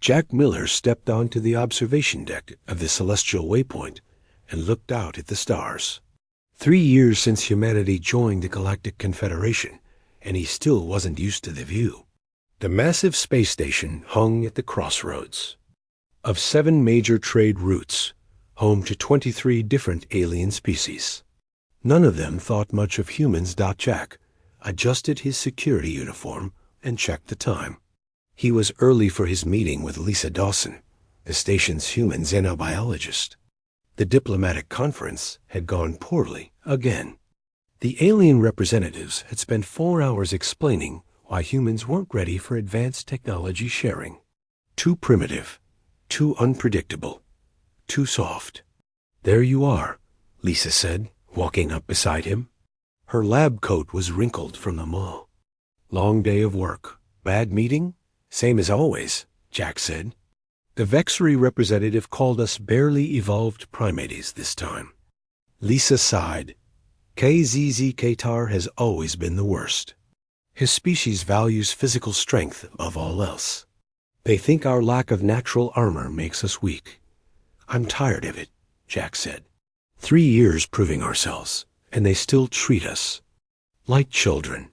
Jack Miller stepped onto the observation deck of the Celestial Waypoint and looked out at the stars. 3 years since humanity joined the Galactic Confederation, and he still wasn't used to the view. The massive space station hung at the crossroads of 7 major trade routes, home to 23 different alien species. None of them thought much of humans. Jack adjusted his security uniform and checked the time. He was early for his meeting with Lisa Dawson, the station's human xenobiologist. The diplomatic conference had gone poorly again. The alien representatives had spent 4 hours explaining why humans weren't ready for advanced technology sharing. Too primitive, too unpredictable, too soft. "There you are," Lisa said, walking up beside him. Her lab coat was wrinkled from the mall. "Long day of work. Bad meeting?" "Same as always," Jack said. "The Vexery representative called us barely evolved primates this time." Lisa sighed. KZZ Qatar has always been the worst. His species values physical strength above all else. They think our lack of natural armor makes us weak. "I'm tired of it," Jack said. 3 years proving ourselves, and they still treat us like children.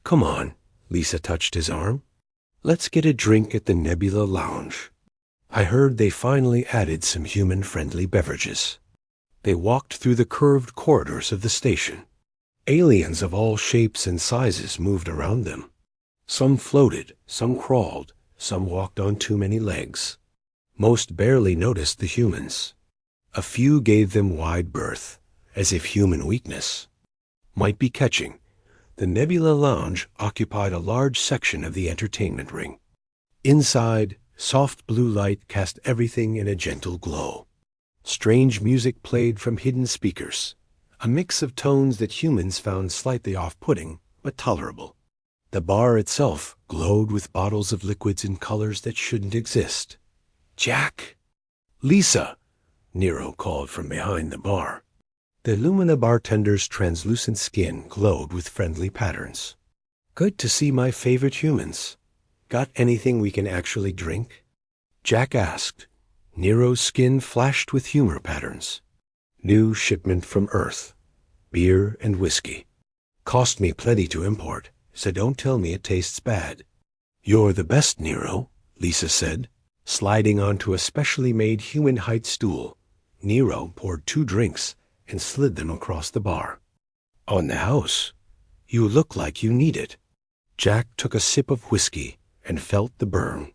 "Come on," Lisa touched his arm. "Let's get a drink at the Nebula Lounge. I heard they finally added some human-friendly beverages." They walked through the curved corridors of the station. Aliens of all shapes and sizes moved around them. Some floated, some crawled, some walked on too many legs. Most barely noticed the humans. A few gave them wide berth, as if human weakness might be catching. The Nebula Lounge occupied a large section of the entertainment ring. Inside, soft blue light cast everything in a gentle glow. Strange music played from hidden speakers, a mix of tones that humans found slightly off-putting, but tolerable. The bar itself glowed with bottles of liquids in colors that shouldn't exist. "Jack!" "Lisa!" Nero called from behind the bar. The Lumina bartender's translucent skin glowed with friendly patterns. "Good to see my favorite humans. Got anything we can actually drink?" Jack asked. Nero's skin flashed with humor patterns. "New shipment from Earth. Beer and whiskey. Cost me plenty to import, so don't tell me it tastes bad." "You're the best, Nero," Lisa said, sliding onto a specially made human-height stool. Nero poured 2 drinks and slid them across the bar. "On the house. You look like you need it." Jack took a sip of whiskey and felt the burn.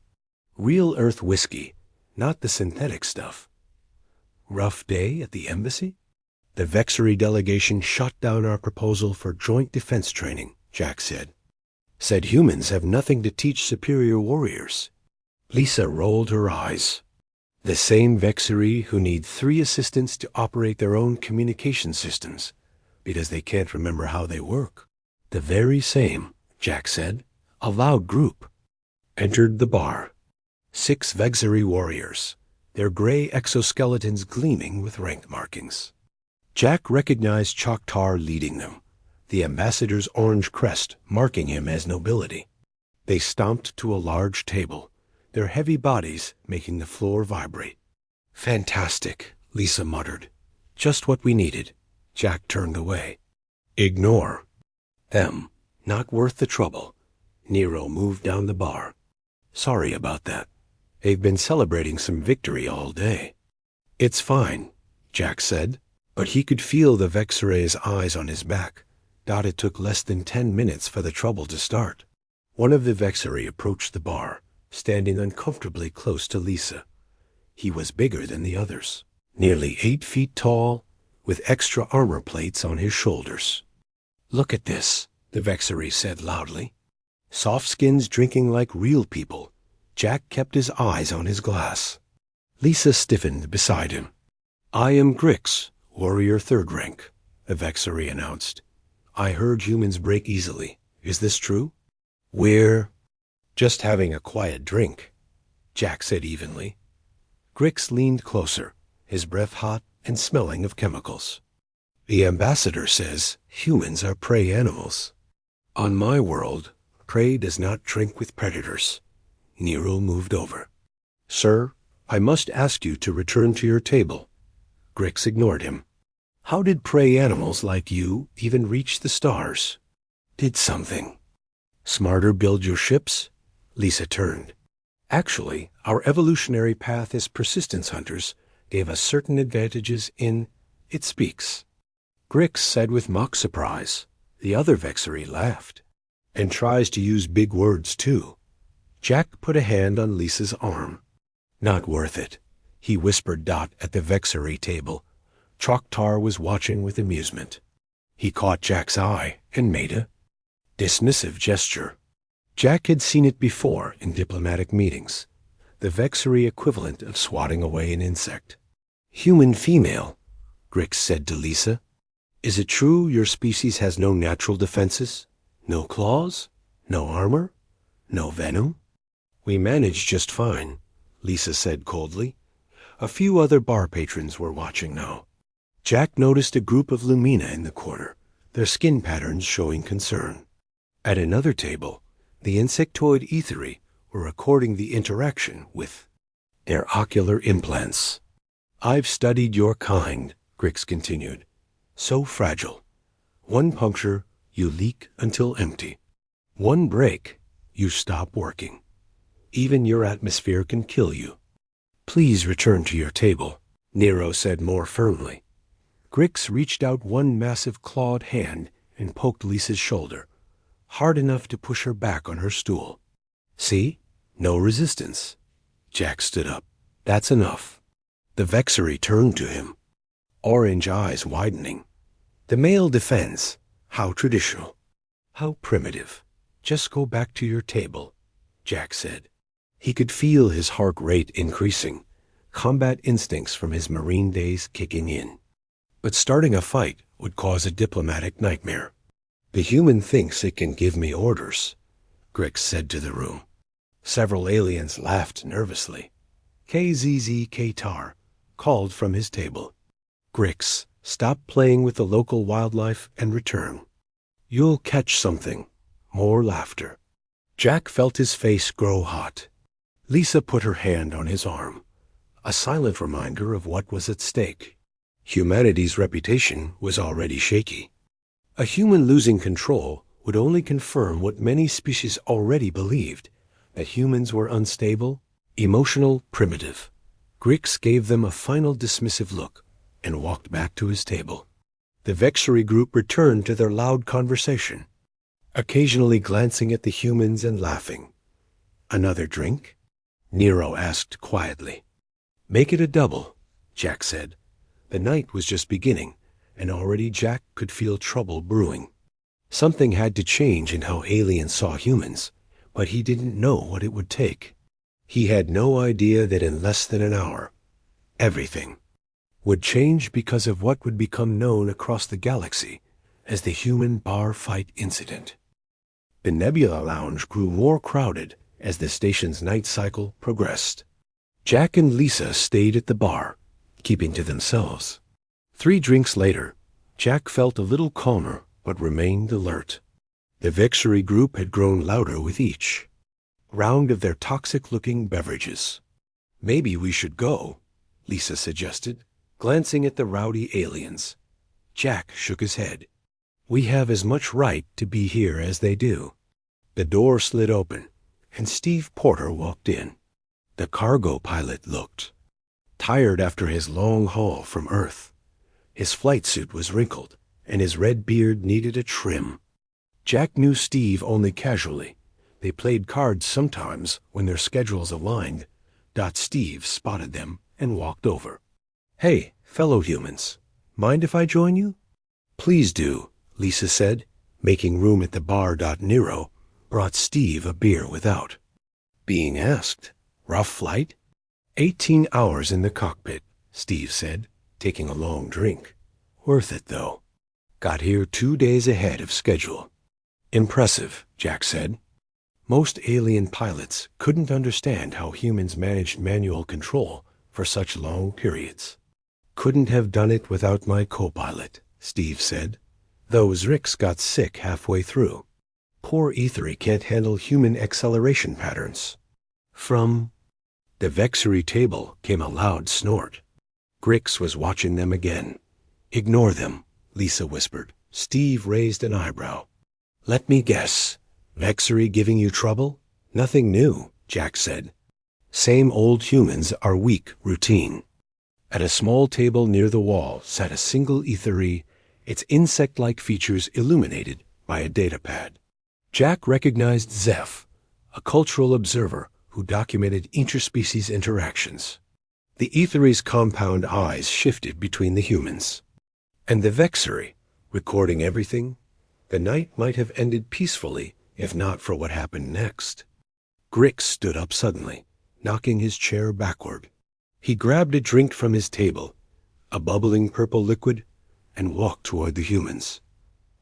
Real Earth whiskey, not the synthetic stuff. "Rough day at the embassy?" "The Vexery delegation shot down our proposal for joint defense training," Jack said. "Said humans have nothing to teach superior warriors." Lisa rolled her eyes. "The same Vexery who need 3 assistants to operate their own communication systems because they can't remember how they work." "The very same," Jack said. A loud group entered the bar. 6 Vexery warriors, their gray exoskeletons gleaming with rank markings. Jack recognized Choctaw leading them, the ambassador's orange crest marking him as nobility. They stomped to a large table, their heavy bodies making the floor vibrate. "Fantastic," Lisa muttered. "Just what we needed." Jack turned away. "Ignore them. Not worth the trouble." Nero moved down the bar. "Sorry about that. They've been celebrating some victory all day." "It's fine," Jack said, but he could feel the Vexere's eyes on his back. It took less than 10 minutes for the trouble to start. One of the Vexery approached the bar, standing uncomfortably close to Lisa. He was bigger than the others, nearly 8 feet tall, with extra armor plates on his shoulders. "Look at this," the Vexery said loudly. Soft skins drinking like real people. Jack kept his eyes on his glass. Lisa stiffened beside him. "I am Grix, warrior 3rd rank," the Vexery announced. "I heard humans break easily. Is this true?" "We're just having a quiet drink," Jack said evenly. Grix leaned closer, his breath hot and smelling of chemicals. "The ambassador says humans are prey animals. On my world, prey does not drink with predators." Nero moved over. Sir, I must ask you to return to your table. Grix ignored him. How did prey animals like you even reach the stars? Did something. Smarter build your ships? Lisa turned. Actually, our evolutionary path as persistence hunters gave us certain advantages in it speaks. Grix said with mock surprise. The other Vexery laughed. And tries to use big words, too. Jack put a hand on Lisa's arm. Not worth it, he whispered Dot at the Vexery table. Choctaw was watching with amusement. He caught Jack's eye and made a dismissive gesture. Jack had seen it before in diplomatic meetings, the Vexery equivalent of swatting away an insect. Human female, Grix said to Lisa. Is it true your species has no natural defenses? No claws? No armor? No venom? We manage just fine, Lisa said coldly. A few other bar patrons were watching now. Jack noticed a group of Lumina in the corner, their skin patterns showing concern. At another table, the insectoid Aethery were recording the interaction with their ocular implants. I've studied your kind, Grix continued. So fragile. One puncture, you leak until empty. One break, you stop working. Even your atmosphere can kill you. Please return to your table, Nero said more firmly. Grix reached out one massive clawed hand and poked Lisa's shoulder, hard enough to push her back on her stool. See? No resistance. Jack stood up. That's enough. The Vexery turned to him, orange eyes widening. The male defends. How traditional. How primitive. Just go back to your table, Jack said. He could feel his heart rate increasing, combat instincts from his Marine days kicking in. But starting a fight would cause a diplomatic nightmare. The human thinks it can give me orders, Grix said to the room. Several aliens laughed nervously. KZZ Katar called from his table. Grix, stop playing with the local wildlife and return. You'll catch something. More laughter. Jack felt his face grow hot. Lisa put her hand on his arm, a silent reminder of what was at stake. Humanity's reputation was already shaky. A human losing control would only confirm what many species already believed, that humans were unstable, emotional, primitive. Grix gave them a final dismissive look and walked back to his table. The Vexery group returned to their loud conversation, occasionally glancing at the humans and laughing. Another drink? Nero asked quietly. Make it a double, Jack said. The night was just beginning, and already Jack could feel trouble brewing. Something had to change in how aliens saw humans, but he didn't know what it would take. He had no idea that in less than an hour, everything would change because of what would become known across the galaxy as the human bar fight incident. The Nebula Lounge grew more crowded as the station's night cycle progressed. Jack and Lisa stayed at the bar, keeping to themselves. 3 drinks later, Jack felt a little calmer but remained alert. The Vexery group had grown louder with each round of their toxic-looking beverages. Maybe we should go, Lisa suggested, glancing at the rowdy aliens. Jack shook his head. We have as much right to be here as they do. The door slid open, and Steve Porter walked in. The cargo pilot looked tired after his long haul from Earth. His flight suit was wrinkled, and his red beard needed a trim. Jack knew Steve only casually. They played cards sometimes when their schedules aligned. Steve spotted them and walked over. Hey, fellow humans, mind if I join you? Please do, Lisa said, making room at the bar. Nero brought Steve a beer without being asked. Rough flight? 18 hours in the cockpit, Steve said, taking a long drink. Worth it, though. Got here 2 days ahead of schedule. Impressive, Jack said. Most alien pilots couldn't understand how humans managed manual control for such long periods. Couldn't have done it without my co-pilot, Steve said. Those Ricks got sick halfway through. Poor Aethery can't handle human acceleration patterns. From The Vexery table came a loud snort. Grix was watching them again. "Ignore them," Lisa whispered. Steve raised an eyebrow. "Let me guess. Vexery giving you trouble?" "Nothing new," Jack said. "Same old humans are weak routine." At a small table near the wall sat a single ethery, its insect-like features illuminated by a datapad. Jack recognized Zeph, a cultural observer who documented interspecies interactions. The ethery's compound eyes shifted between the humans. And the Vexery, recording everything. The night might have ended peacefully if not for what happened next. Grix stood up suddenly, knocking his chair backward. He grabbed a drink from his table, a bubbling purple liquid, and walked toward the humans.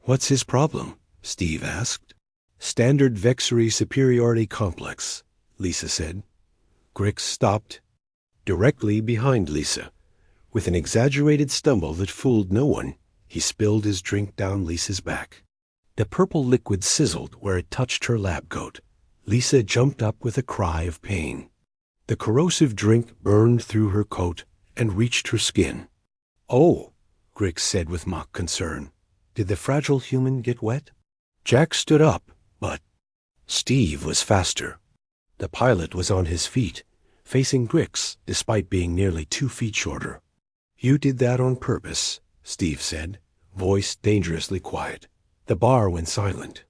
"What's his problem?" Steve asked. "Standard Vexery superiority complex," Lisa said. Grix stopped directly behind Lisa. With an exaggerated stumble that fooled no one, he spilled his drink down Lisa's back. The purple liquid sizzled where it touched her lab coat. Lisa jumped up with a cry of pain. The corrosive drink burned through her coat and reached her skin. "Oh," Grix said with mock concern. "Did the fragile human get wet?" Jack stood up, but Steve was faster. The pilot was on his feet, facing Grix despite being nearly 2 feet shorter. "You did that on purpose," Steve said, voice dangerously quiet. The bar went silent.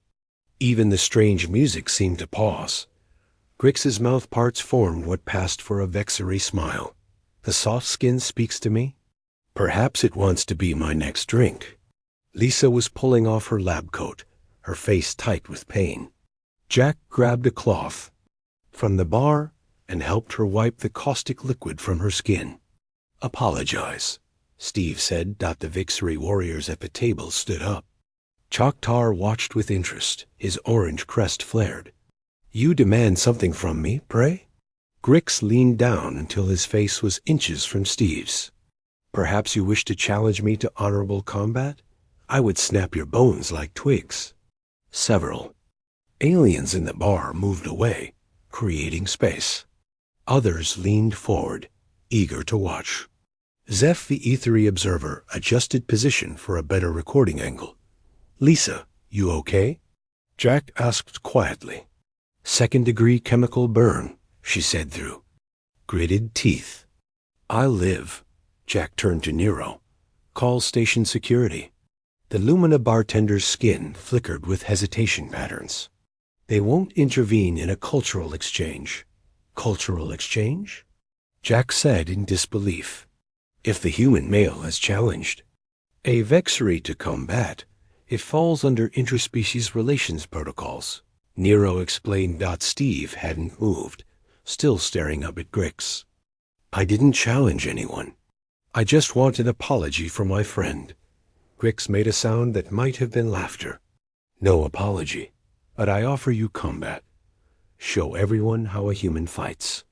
Even the strange music seemed to pause. Grix's mouth parts formed what passed for a Vexery smile. "The soft skin speaks to me? Perhaps it wants to be my next drink." Lisa was pulling off her lab coat, her face tight with pain. Jack grabbed a cloth from the bar and helped her wipe the caustic liquid from her skin. "Apologize," Steve said. The Vexery warriors at the table stood up. Choctaw watched with interest, his orange crest flared. "You demand something from me, pray?" Grix leaned down until his face was inches from Steve's. "Perhaps you wish to challenge me to honorable combat? I would snap your bones like twigs." Several aliens in the bar moved away, creating space. Others leaned forward, eager to watch. Zeph, the ethery observer, adjusted position for a better recording angle. "Lisa, you okay?" Jack asked quietly. "Second-degree chemical burn," she said through gritted teeth. "I'll live." Jack turned to Nero. "Call station security." The Lumina bartender's skin flickered with hesitation patterns. "They won't intervene in a cultural exchange." "Cultural exchange?" Jack said in disbelief. "If the human male has challenged a Vexery to combat, it falls under interspecies relations protocols." Nero explained. Steve hadn't moved, still staring up at Grix. "I didn't challenge anyone. I just want an apology from my friend." Grix made a sound that might have been laughter. "No apology, but I offer you combat. Show everyone how a human fights."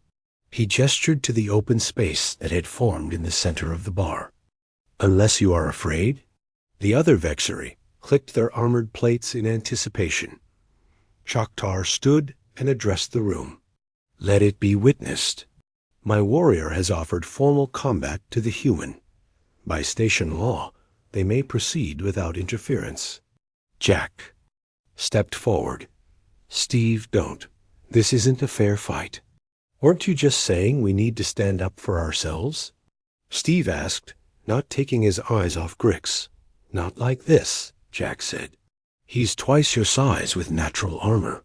He gestured to the open space that had formed in the center of the bar. "Unless you are afraid?" The other Vexery clicked their armored plates in anticipation. Choctaw stood and addressed the room. "Let it be witnessed. My warrior has offered formal combat to the human. By station law, they may proceed without interference." Jack stepped forward. "Steve, don't. This isn't a fair fight." "Weren't you just saying we need to stand up for ourselves?" Steve asked, not taking his eyes off Grix. "Not like this," Jack said. "He's twice your size with natural armor."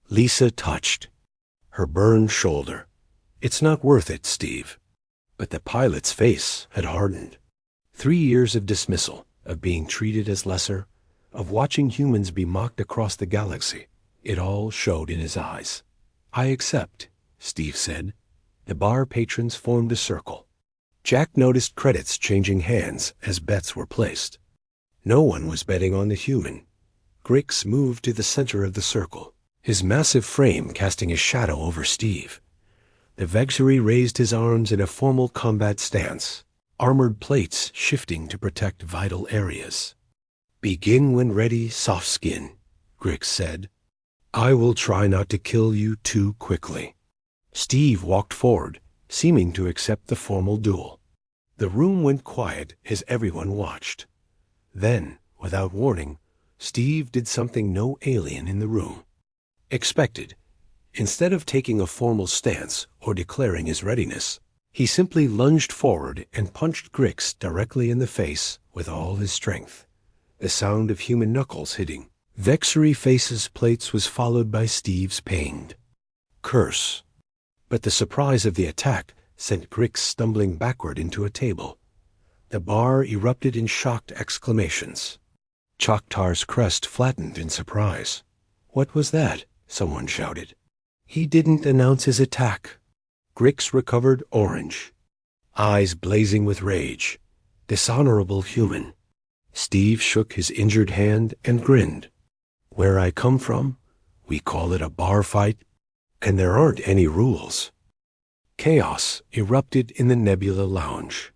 Lisa touched her burned shoulder. "It's not worth it, Steve." But the pilot's face had hardened. 3 years of dismissal, of being treated as lesser, of watching humans be mocked across the galaxy, it all showed in his eyes. "I accept," Steve said. The bar patrons formed a circle. Jack noticed credits changing hands as bets were placed. No one was betting on the human. Grix moved to the center of the circle, his massive frame casting a shadow over Steve. The Vexery raised his arms in a formal combat stance, armored plates shifting to protect vital areas. "Begin when ready, soft skin," Grix said. "I will try not to kill you too quickly." Steve walked forward, seeming to accept the formal duel. The room went quiet as everyone watched. Then, without warning, Steve did something no alien in the room expected. Instead of taking a formal stance or declaring his readiness, he simply lunged forward and punched Grix directly in the face with all his strength. The sound of human knuckles hitting Vexery Face's plates was followed by Steve's pained curse. But the surprise of the attack sent Grix stumbling backward into a table. The bar erupted in shocked exclamations. Choctaw's crest flattened in surprise. "What was that?" someone shouted. "He didn't announce his attack." Grix recovered orange, eyes blazing with rage. Dishonorable human. Steve shook his injured hand and grinned. "Where I come from, we call it a bar fight, and there aren't any rules." Chaos erupted in the Nebula Lounge.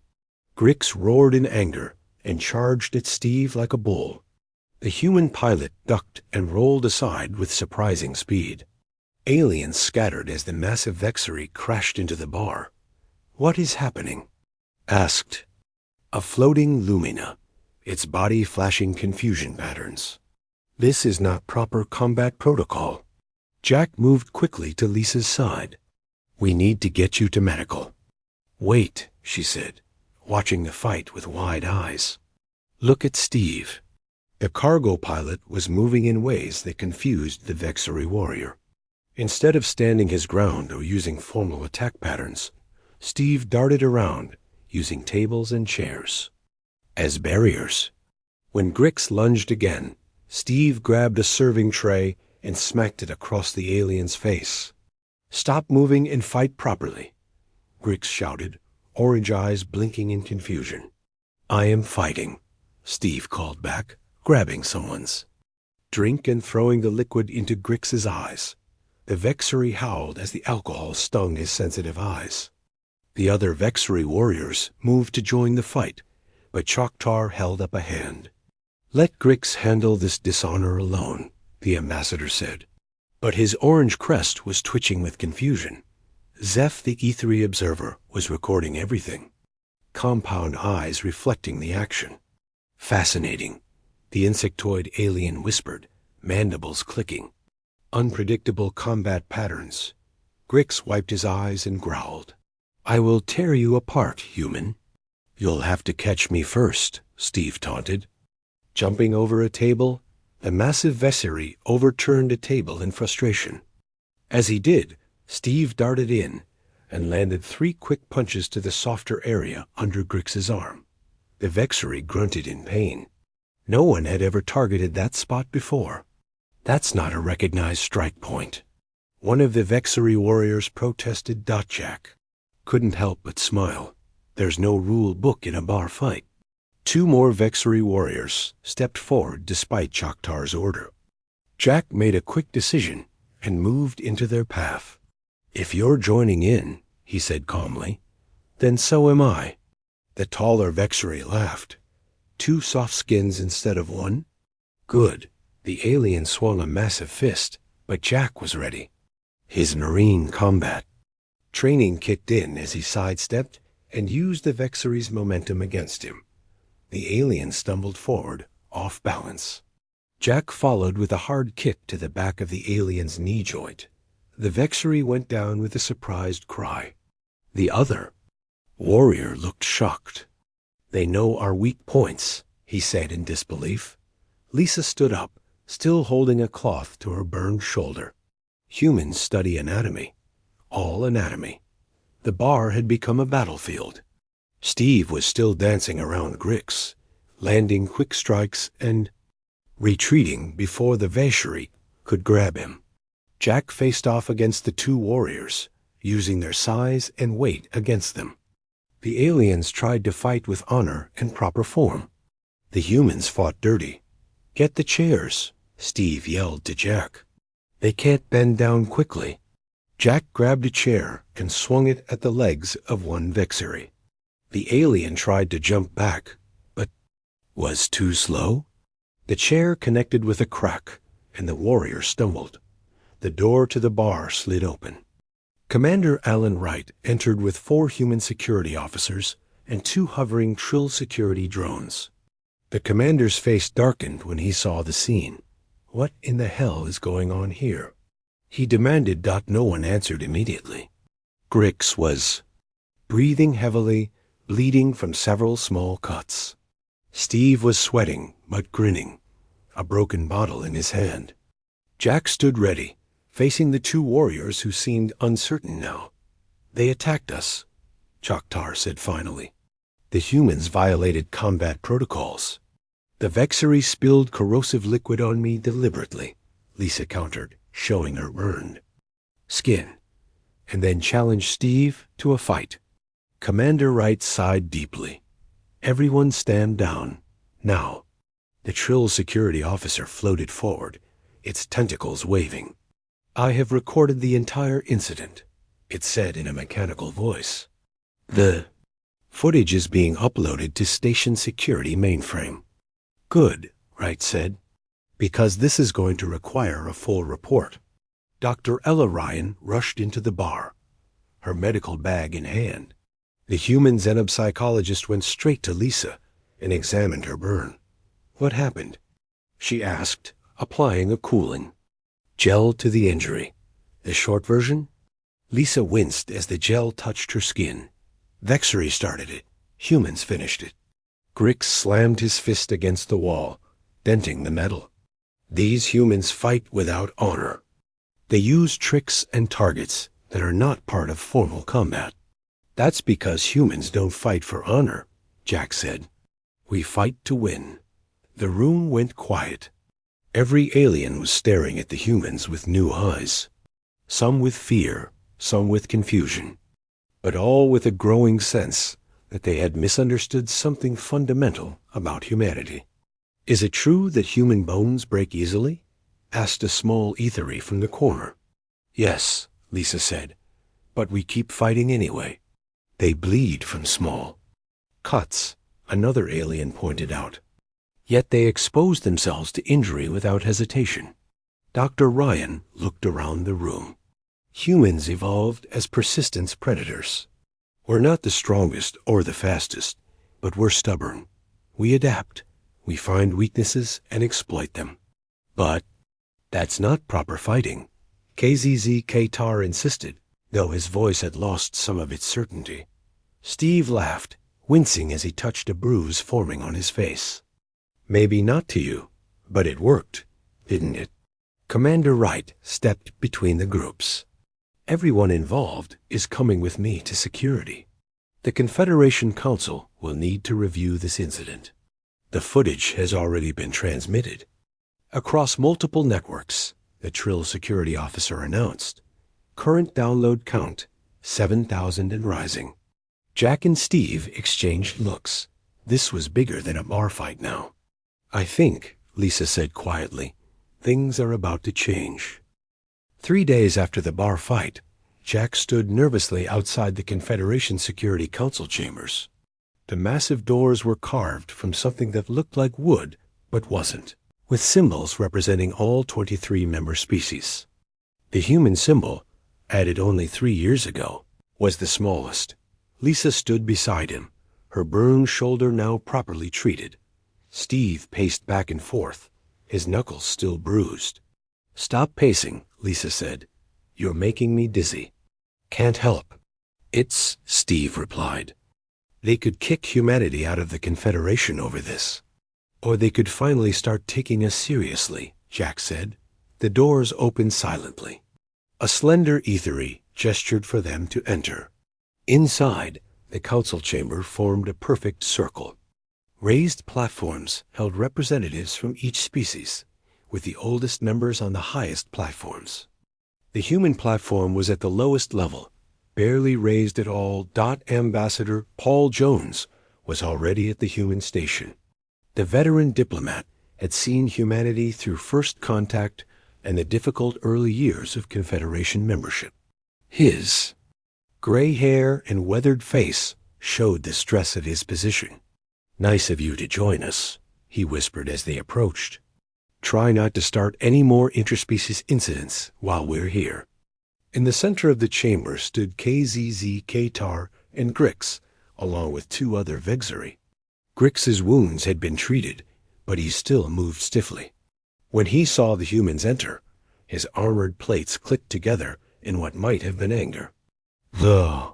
Grix roared in anger and charged at Steve like a bull. The human pilot ducked and rolled aside with surprising speed. Aliens scattered as the massive Vexery crashed into the bar. "What is happening?" asked a floating Lumina, its body flashing confusion patterns. "This is not proper combat protocol." Jack moved quickly to Lisa's side. "We need to get you to medical." "Wait," she said, watching the fight with wide eyes. "Look at Steve." The cargo pilot was moving in ways that confused the Vexery warrior. Instead of standing his ground or using formal attack patterns, Steve darted around, using tables and chairs as barriers. When Grix lunged again, Steve grabbed a serving tray and smacked it across the alien's face. "Stop moving and fight properly," Grix shouted, orange eyes blinking in confusion. "I am fighting," Steve called back, grabbing someone's drink and throwing the liquid into Grix's eyes. The Vexery howled as the alcohol stung his sensitive eyes. The other Vexery warriors moved to join the fight, but Choctaw held up a hand. "Let Grix handle this dishonor alone," the ambassador said. But his orange crest was twitching with confusion. Zeph, the ethery observer, was recording everything. Compound eyes reflecting the action. "Fascinating," the insectoid alien whispered, mandibles clicking. "Unpredictable combat patterns." Grix wiped his eyes and growled. "I will tear you apart, human." "You'll have to catch me first," Steve taunted. Jumping over a table, the massive Vexery overturned a table in frustration. As he did, Steve darted in and landed 3 quick punches to the softer area under Grix's arm. The Vexery grunted in pain. No one had ever targeted that spot before. "That's not a recognized strike point." One of the Vexery warriors protested. Jack couldn't help but smile. There's no rule book in a bar fight. 2 more Vexery warriors stepped forward despite Choctaw's order. Jack made a quick decision and moved into their path. "If you're joining in," he said calmly, "then so am I." The taller Vexery laughed. 2 soft skins instead of 1? Good. The alien swung a massive fist, but Jack was ready. His marine combat training kicked in as he sidestepped and used the Vexery's momentum against him. The alien stumbled forward, off balance. Jack followed with a hard kick to the back of the alien's knee joint. The Vexery went down with a surprised cry. The other warrior looked shocked. "They know our weak points," he said in disbelief. Lisa stood up, still holding a cloth to her burned shoulder. Humans study anatomy. All anatomy. The bar had become a battlefield. Steve was still dancing around Grix, landing quick strikes and retreating before the Vexery could grab him. Jack faced off against the 2 warriors, using their size and weight against them. The aliens tried to fight with honor and proper form. The humans fought dirty. "Get the chairs," Steve yelled to Jack. "They can't bend down quickly." Jack grabbed a chair and swung it at the legs of one Vexery. The alien tried to jump back, but was too slow. The chair connected with a crack, and the warrior stumbled. The door to the bar slid open. Commander Alan Wright entered with 4 human security officers and 2 hovering Trill security drones. The commander's face darkened when he saw the scene. What in the hell is going on here? He demanded. No one answered immediately. Grix was breathing heavily, bleeding from several small cuts. Steve was sweating, but grinning, a broken bottle in his hand. Jack stood ready, facing the 2 warriors who seemed uncertain now. They attacked us, Choctaw said finally. The humans violated combat protocols. The Vexery spilled corrosive liquid on me deliberately, Lisa countered, showing her burned skin, and then challenged Steve to a fight. Commander Wright sighed deeply. Everyone stand down, now. The Trill security officer floated forward, its tentacles waving. I have recorded the entire incident, it said in a mechanical voice. The footage is being uploaded to station security mainframe. Good, Wright said, because this is going to require a full report. Dr. Ella Ryan rushed into the bar, her medical bag in hand. The human xenopsychologist went straight to Lisa and examined her burn. What happened? She asked, applying a cooling gel to the injury. The short version? Lisa winced as the gel touched her skin. Vexery started it. Humans finished it. Grix slammed his fist against the wall, denting the metal. These humans fight without honor. They use tricks and targets that are not part of formal combat. That's because humans don't fight for honor, Jack said. We fight to win. The room went quiet. Every alien was staring at the humans with new eyes. Some with fear, some with confusion, but all with a growing sense that they had misunderstood something fundamental about humanity. Is it true that human bones break easily? Asked a small ethery from the corner. Yes, Lisa said, but we keep fighting anyway. They bleed from small cuts, another alien pointed out. Yet they expose themselves to injury without hesitation. Dr. Ryan looked around the room. Humans evolved as persistence predators. We're not the strongest or the fastest, but we're stubborn. We adapt. We find weaknesses and exploit them. But that's not proper fighting, KZZ Katar insisted, though his voice had lost some of its certainty. Steve laughed, wincing as he touched a bruise forming on his face. Maybe not to you, but it worked, didn't it? Commander Wright stepped between the groups. Everyone involved is coming with me to security. The Confederation Council will need to review this incident. The footage has already been transmitted across multiple networks, the Trill security officer announced. Current download count, 7,000 and rising. Jack and Steve exchanged looks. This was bigger than a bar fight now. I think, Lisa said quietly, things are about to change. 3 days after the bar fight, Jack stood nervously outside the Confederation Security Council chambers. The massive doors were carved from something that looked like wood, but wasn't, with symbols representing all 23 member species. The human symbol, added only 3 years ago, was the smallest. Lisa stood beside him, her burned shoulder now properly treated. Steve paced back and forth, his knuckles still bruised. Stop pacing, Lisa said. You're making me dizzy. Can't help. It's, Steve replied. They could kick humanity out of the Confederation over this. Or they could finally start taking us seriously, Jack said. The doors opened silently. A slender ethery gestured for them to enter. Inside, the council chamber formed a perfect circle. Raised platforms held representatives from each species, with the oldest members on the highest platforms. The human platform was at the lowest level, barely raised at all. Ambassador Paul Jones was already at the human station. The veteran diplomat had seen humanity through first contact and the difficult early years of Confederation membership. His gray hair and weathered face showed the stress of his position. Nice of you to join us, he whispered as they approached. Try not to start any more interspecies incidents while we're here. In the center of the chamber stood KZZ, Katar, and Grix, along with 2 other Vexari. Grix's wounds had been treated, but he still moved stiffly. When he saw the humans enter, his armored plates clicked together in what might have been anger. The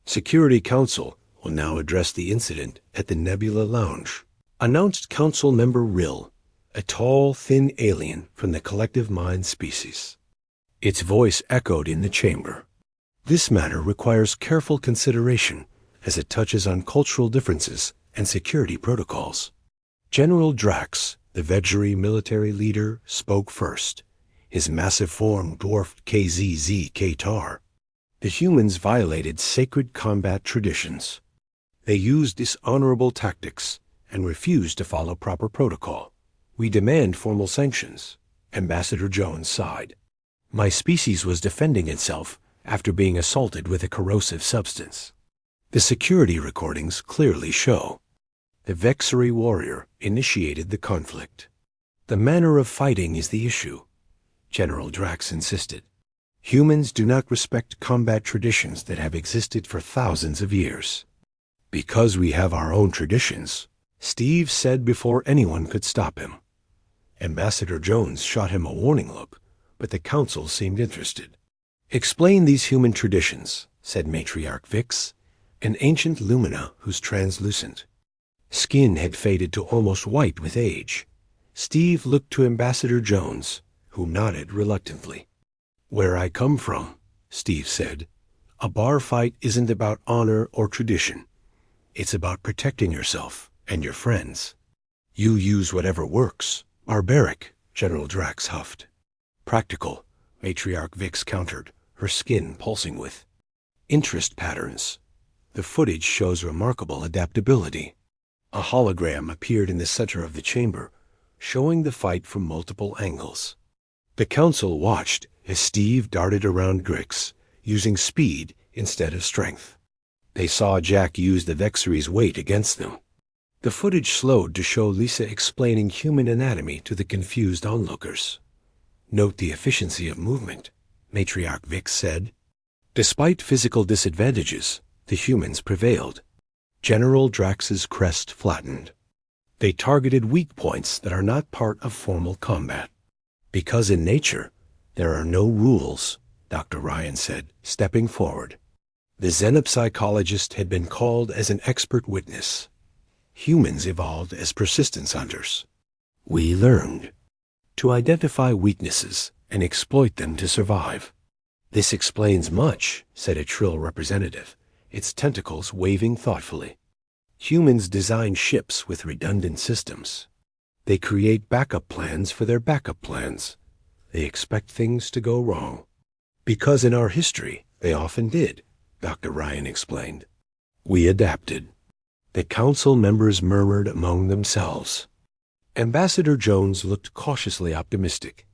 Security Council will now address the incident at the Nebula Lounge, announced Council Member Rill, a tall, thin alien from the collective mind species. Its voice echoed in the chamber. This matter requires careful consideration as it touches on cultural differences and security protocols. General Drax, the Veggery military leader, spoke first. His massive form dwarfed KZZ Katar. The humans violated sacred combat traditions. They used dishonorable tactics and refused to follow proper protocol. We demand formal sanctions. Ambassador Jones sighed. My species was defending itself after being assaulted with a corrosive substance. The security recordings clearly show. The Vexari warrior initiated the conflict. The manner of fighting is the issue, General Drax insisted. Humans do not respect combat traditions that have existed for thousands of years. Because we have our own traditions, Steve said before anyone could stop him. Ambassador Jones shot him a warning look, but the council seemed interested. Explain these human traditions, said Matriarch Vix, an ancient Lumina who's translucent. Skin had faded to almost white with age. Steve looked to Ambassador Jones, who nodded reluctantly. Where I come from, Steve said, a bar fight isn't about honor or tradition. It's about protecting yourself and your friends. You use whatever works. Barbaric, General Drax huffed. Practical, Matriarch Vix countered, her skin pulsing with interest patterns. The footage shows remarkable adaptability. A hologram appeared in the center of the chamber, showing the fight from multiple angles. The council watched as Steve darted around Grix, using speed instead of strength. They saw Jack use the Vexari's weight against them. The footage slowed to show Lisa explaining human anatomy to the confused onlookers. Note the efficiency of movement, Matriarch Vix said. Despite physical disadvantages, the humans prevailed. General Drax's crest flattened. They targeted weak points that are not part of formal combat. Because in nature, there are no rules, Dr. Ryan said, stepping forward. The xenopsychologist had been called as an expert witness. Humans evolved as persistence hunters. We learned to identify weaknesses and exploit them to survive. This explains much, said a Trill representative, its tentacles waving thoughtfully. Humans design ships with redundant systems. They create backup plans for their backup plans. They expect things to go wrong. Because in our history, they often did, Dr. Ryan explained. We adapted. The council members murmured among themselves. Ambassador Jones looked cautiously optimistic.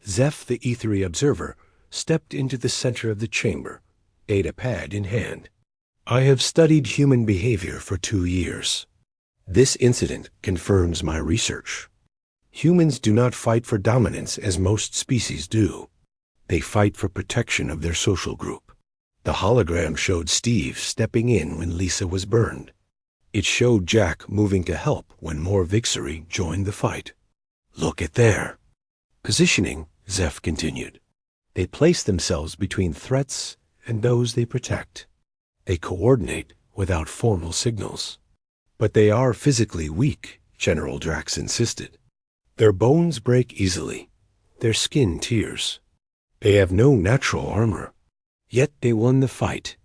Zeph, the ethery observer, stepped into the center of the chamber, data pad in hand. I have studied human behavior for 2 years. This incident confirms my research. Humans do not fight for dominance as most species do. They fight for protection of their social group. The hologram showed Steve stepping in when Lisa was burned. It showed Jack moving to help when more Vixari joined the fight. Look at there. Positioning, Zeph continued. They place themselves between threats and those they protect. They coordinate without formal signals. But they are physically weak, General Drax insisted. Their bones break easily. Their skin tears. They have no natural armor. Yet they won the fight,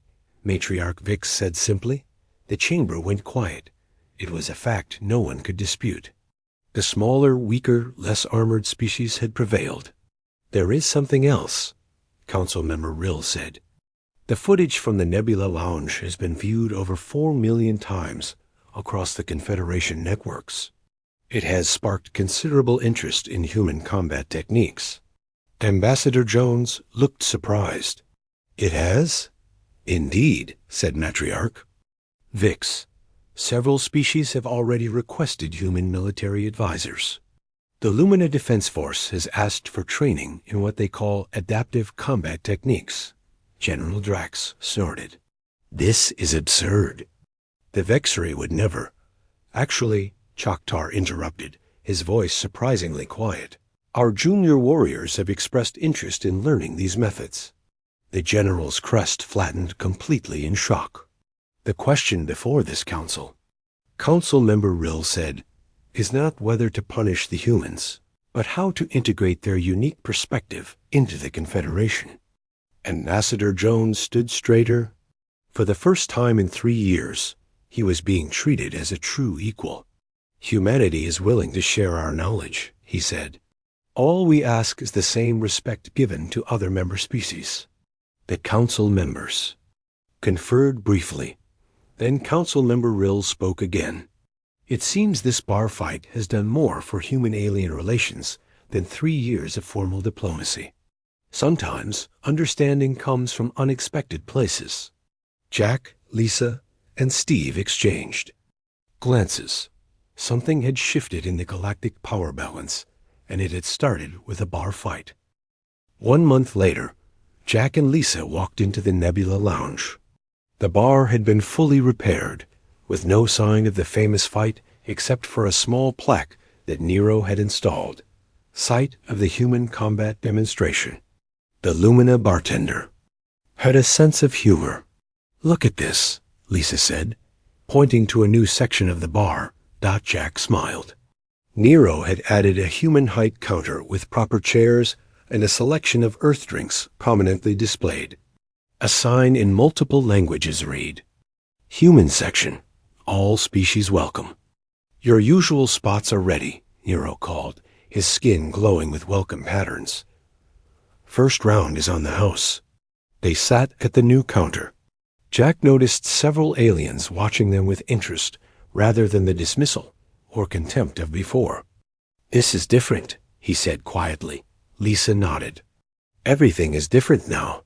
Matriarch Vix said simply. The chamber went quiet. It was a fact no one could dispute. The smaller, weaker, less armored species had prevailed. There is something else, Council Member Rill said. The footage from the Nebula Lounge has been viewed over 4 million times across the Confederation networks. It has sparked considerable interest in human combat techniques. Ambassador Jones looked surprised. It has? Indeed, said Matriarch. Vix, several species have already requested human military advisors. The Lumina Defense Force has asked for training in what they call adaptive combat techniques. General Drax snorted. This is absurd. The Vexery would never. Actually, Choctaw interrupted, his voice surprisingly quiet. Our junior warriors have expressed interest in learning these methods. The general's crest flattened completely in shock. The question before this council, Council Member Rill said, is not whether to punish the humans, but how to integrate their unique perspective into the Confederation. Ambassador Jones stood straighter. For the first time in 3 years, he was being treated as a true equal. Humanity is willing to share our knowledge, he said. All we ask is the same respect given to other member species. The council members conferred briefly. Then Council Member Rill spoke again. It seems this bar fight has done more for human-alien relations than 3 years of formal diplomacy. Sometimes understanding comes from unexpected places. Jack, Lisa, and Steve exchanged glances. Something had shifted in the galactic power balance, and it had started with a bar fight. 1 month later, Jack and Lisa walked into the Nebula Lounge. The bar had been fully repaired, with no sign of the famous fight except for a small plaque that Nero had installed, site of the human combat demonstration. The Lumina bartender had a sense of humor. Look at this, Lisa said, pointing to a new section of the bar. Jack smiled. Nero had added a human height counter with proper chairs and a selection of earth drinks prominently displayed. A sign in multiple languages read, Human section, all species welcome. Your usual spots are ready, Nero called, his skin glowing with welcome patterns. First round is on the house. They sat at the new counter. Jack noticed several aliens watching them with interest rather than the dismissal or contempt of before. This is different, he said quietly. Lisa nodded. Everything is different now.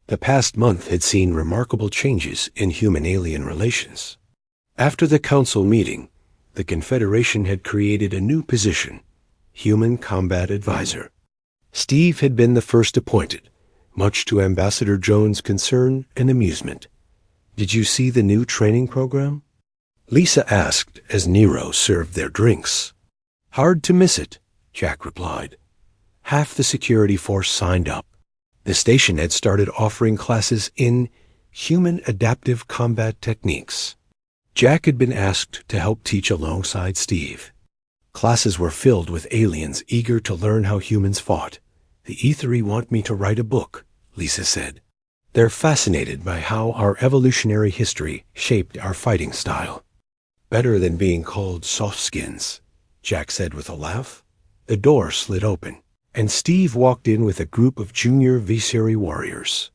The past month had seen remarkable changes in human-alien relations. After the council meeting, the Confederation had created a new position, Human Combat Advisor. Steve had been the first appointed, much to Ambassador Jones' concern and amusement. Did you see the new training program? Lisa asked as Nero served their drinks. Hard to miss it, Jack replied. Half the security force signed up. The station had started offering classes in human adaptive combat techniques. Jack had been asked to help teach alongside Steve. Classes were filled with aliens eager to learn how humans fought. The Ethery want me to write a book, Lisa said. They're fascinated by how our evolutionary history shaped our fighting style. Better than being called softskins, Jack said with a laugh. The door slid open, and Steve walked in with a group of junior Veceri warriors.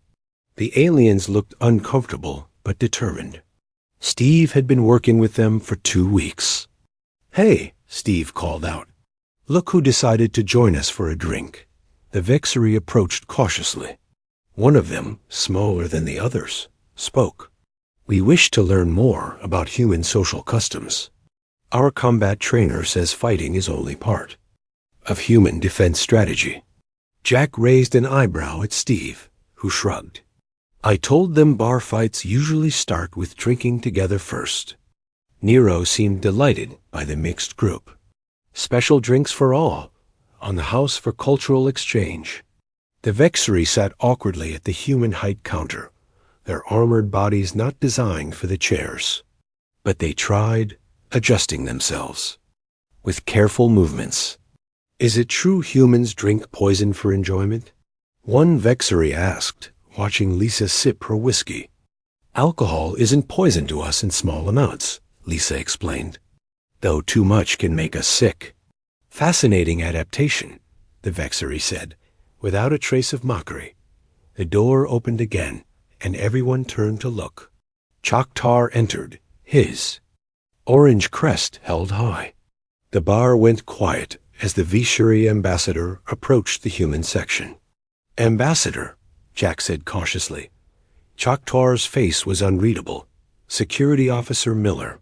The aliens looked uncomfortable but determined. Steve had been working with them for 2 weeks. Hey, Steve called out. Look who decided to join us for a drink. The Vexery approached cautiously. One of them, smaller than the others, spoke. We wish to learn more about human social customs. Our combat trainer says fighting is only part of human defense strategy. Jack raised an eyebrow at Steve, who shrugged. I told them bar fights usually start with drinking together first. Nero seemed delighted by the mixed group. Special drinks for all, on the house for cultural exchange. The Vexery sat awkwardly at the human height counter, their armored bodies not designed for the chairs. But they tried, adjusting themselves, with careful movements. Is it true humans drink poison for enjoyment? One Vexery asked, watching Lisa sip her whiskey. Alcohol isn't poison to us in small amounts, Lisa explained, though too much can make us sick. Fascinating adaptation, the Vexery said, without a trace of mockery. The door opened again, and everyone turned to look. Choctaw entered, his orange crest held high. The bar went quiet as the Veceri ambassador approached the human section. Ambassador, Jack said cautiously. Choctaw's face was unreadable. Security Officer Miller.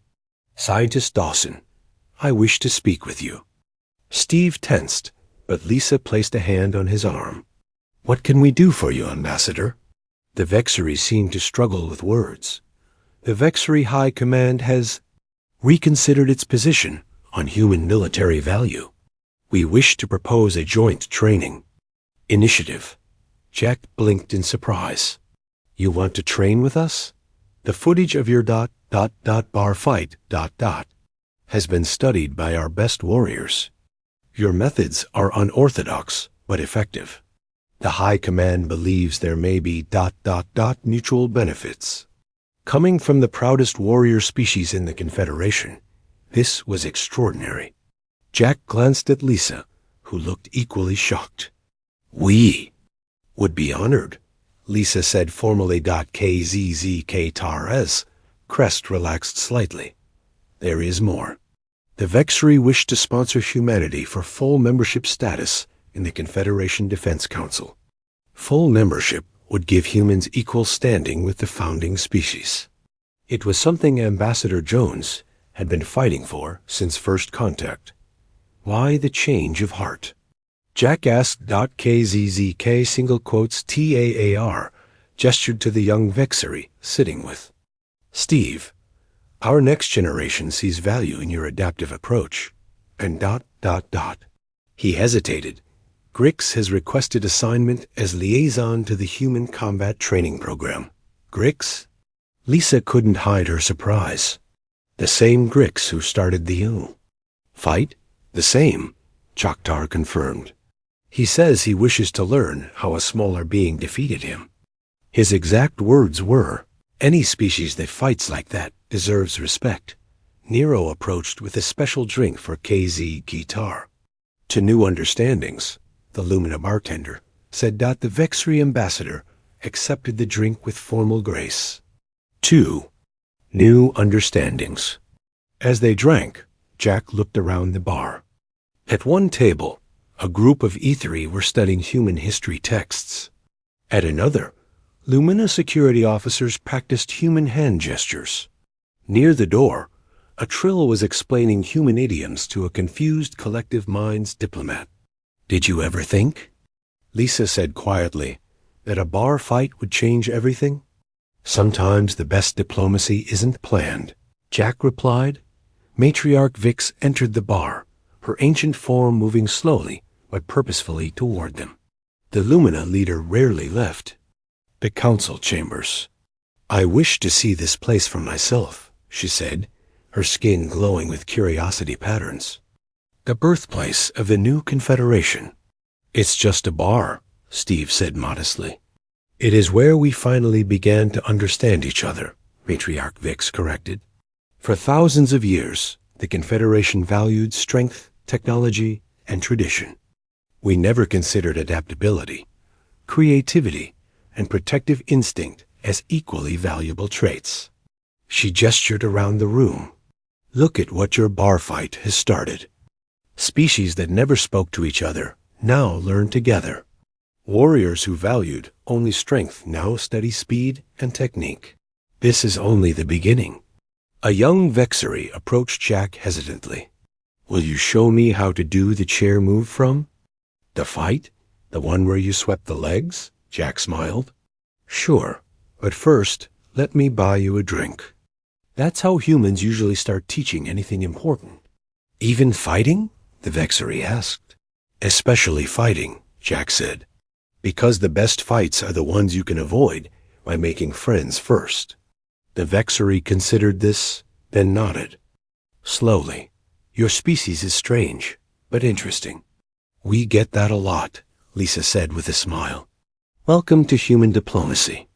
Scientist Dawson, I wish to speak with you. Steve tensed, but Lisa placed a hand on his arm. "What can we do for you, Ambassador?" The Vexery seemed to struggle with words. "The Vexery High Command has reconsidered its position on human military value. We wish to propose a joint training initiative." Jack blinked in surprise. "You want to train with us? The footage of your bar fight has been studied by our best warriors. Your methods are unorthodox, but effective. The High Command believes there may be mutual benefits. Coming from the proudest warrior species in the Confederation, this was extraordinary." Jack glanced at Lisa, who looked equally shocked. "We would be honored," Lisa said formally. KZZK Tarez. Crest relaxed slightly. "There is more. The Vexery wish to sponsor humanity for full membership status in the Confederation Defense Council. Full membership would give humans equal standing with the founding species." It was something Ambassador Jones had been fighting for since first contact. Why the change of heart? Jack asked. KZZK single quotes TAAR gestured to the young Vexery sitting with. "Steve, our next generation sees value in your adaptive approach, and He hesitated. "Grix has requested assignment as liaison to the Human Combat Training Program." "Grix?" Lisa couldn't hide her surprise. "The same Grix who started the fight?" "The same," Choctaw confirmed. "He says he wishes to learn how a smaller being defeated him. His exact words were, 'Any species that fights like that deserves respect.'" Nero approached with a special drink for KZ Guitar. "To new understandings," the Lumina bartender said. The Vexery ambassador accepted the drink with formal grace. 2. New understandings. As they drank, Jack looked around the bar. At one table, a group of E3 were studying human history texts. At another, Lumina security officers practiced human hand gestures. Near the door, a Trill was explaining human idioms to a confused collective minds diplomat. "Did you ever think," Lisa said quietly, "that a bar fight would change everything?" "Sometimes the best diplomacy isn't planned," Jack replied. Matriarch Vix entered the bar, her ancient form moving slowly but purposefully toward them. The Lumina leader rarely left the council chambers. "I wish to see this place for myself," she said, her skin glowing with curiosity patterns. "The birthplace of the new Confederation." "It's just a bar," Steve said modestly. "It is where we finally began to understand each other," Matriarch Vix corrected. "For thousands of years, the Confederation valued strength, technology, and tradition. We never considered adaptability, creativity, and protective instinct as equally valuable traits." She gestured around the room. "Look at what your bar fight has started. Species that never spoke to each other now learn together. Warriors who valued only strength now study speed and technique. This is only the beginning." A young Vexery approached Jack hesitantly. "Will you show me how to do the chair move from?" "The fight? The one where you swept the legs?" Jack smiled. "Sure, but first, let me buy you a drink." That's how humans usually start teaching anything important. "Even fighting?" the Vexery asked. "Especially fighting," Jack said, "because the best fights are the ones you can avoid by making friends first." The Vexery considered this, then nodded. Slowly, "Your species is strange, but interesting." "We get that a lot," Lisa said with a smile. "Welcome to human diplomacy."